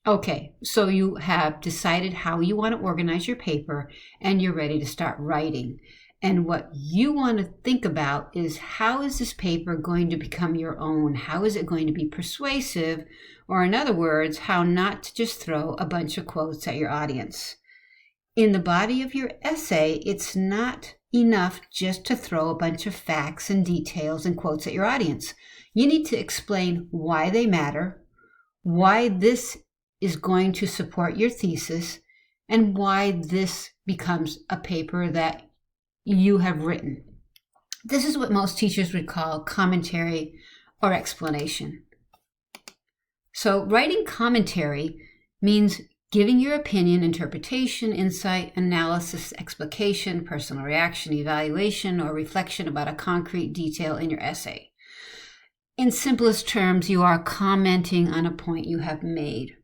Okay, so you have decided how you want to organize your paper and you're ready to start writing. And what you want to think about is, how is this paper going to become your own? How is it going to be persuasive? Or in other words, how not to just throw a bunch of quotes at your audience. In the body of your essay, it's not enough just to throw a bunch of facts and details and quotes at your audience. You need to explain why they matter, why this is going to support your thesis, and why this becomes a paper that you have written. This is what most teachers would call commentary or explanation. So writing commentary means giving your opinion, interpretation, insight, analysis, explication, personal reaction, evaluation, or reflection about a concrete detail in your essay. In simplest terms, you are commenting on a point you have made.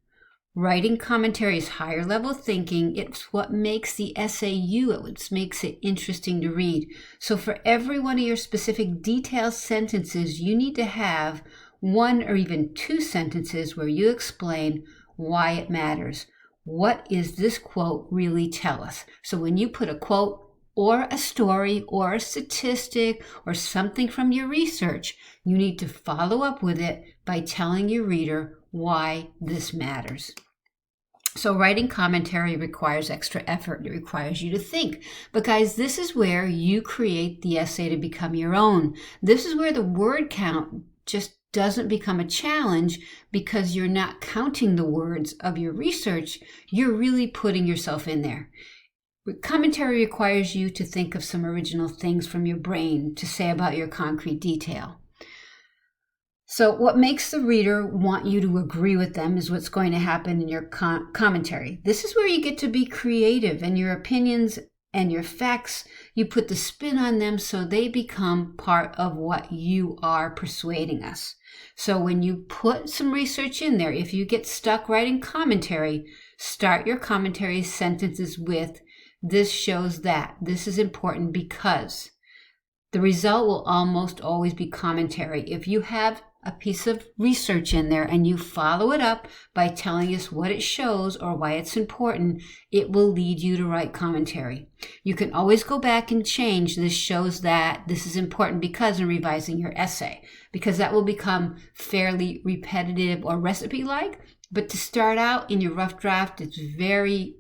Writing commentary is higher level thinking. It's what makes the essay you. It what makes it interesting to read. So for every one of your specific detailed sentences, you need to have one or even two sentences where you explain why it matters. What is this quote really tell us? So when you put a quote or a story or a statistic or something from your research, you need to follow up with it by telling your reader why this matters. So writing commentary requires extra effort. It requires you to think. But guys, this is where you create the essay to become your own. This is where the word count just doesn't become a challenge, because you're not counting the words of your research. You're really putting yourself in there. Commentary requires you to think of some original things from your brain to say about your concrete detail. So what makes the reader want you to agree with them is what's going to happen in your commentary. This is where you get to be creative, and your opinions and your facts, you put the spin on them so they become part of what you are persuading us. So when you put some research in there, if you get stuck writing commentary, start your commentary sentences with, this shows that, this is important because. The result will almost always be commentary. If you have a piece of research in there and you follow it up by telling us what it shows or why it's important, it will lead you to write commentary. You can always go back and change, this shows that, this is important because, in revising your essay, because that will become fairly repetitive or recipe-like. But to start out in your rough draft, it's very,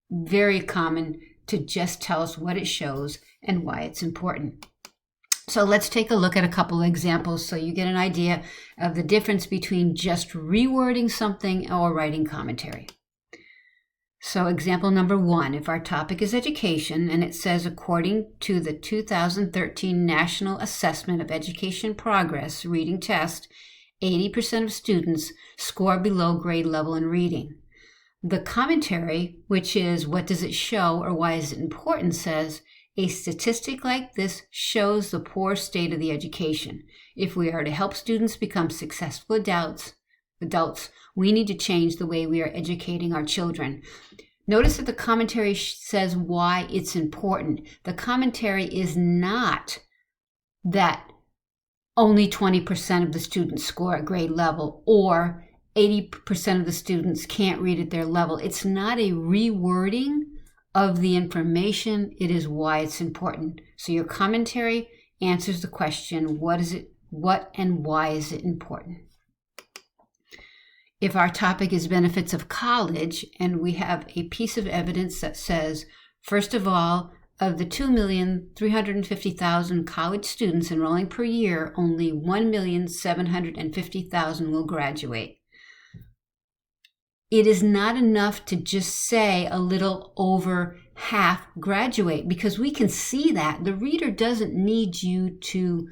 very common to just tell us what it shows and why it's important. So let's take a look at a couple of examples so you get an idea of the difference between just rewording something or writing commentary. So example number 1, if our topic is education and it says, according to the 2013 National Assessment of Education Progress reading test, 80% of students score below grade level in reading. The commentary, which is what does it show or why is it important, says, a statistic like this shows the poor state of the education. If we are to help students become successful adults, we need to change the way we are educating our children. Notice that the commentary says why it's important. The commentary is not that only 20% of the students score at grade level or 80% of the students can't read at their level. It's not a rewording of the information, it is why it's important. So your commentary answers the question, what and why is it important? If our topic is benefits of college and we have a piece of evidence that says, first of all, of the 2,350,000 college students enrolling per year, only 1,750,000 will graduate. It is not enough to just say a little over half graduate, because we can see that. The reader doesn't need you to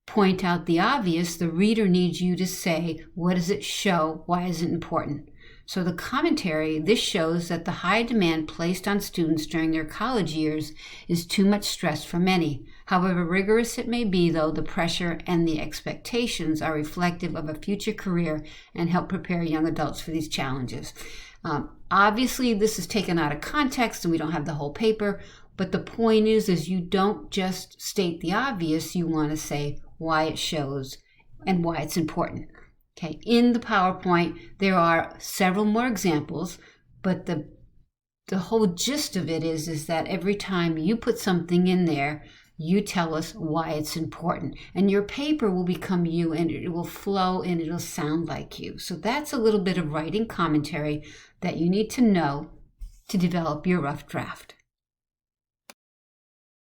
point out the obvious. The reader needs you to say, what does it show? Why is it important? So the commentary, this shows that the high demand placed on students during their college years is too much stress for many. However rigorous it may be, though, the pressure and the expectations are reflective of a future career and help prepare young adults for these challenges. Obviously, this is taken out of context and we don't have the whole paper, but the point is you don't just state the obvious, you want to say why it shows and why it's important. Okay, in the PowerPoint, there are several more examples, but the whole gist of it is that every time you put something in there, you tell us why it's important. And your paper will become you, and it will flow and it'll sound like you. So that's a little bit of writing commentary that you need to know to develop your rough draft.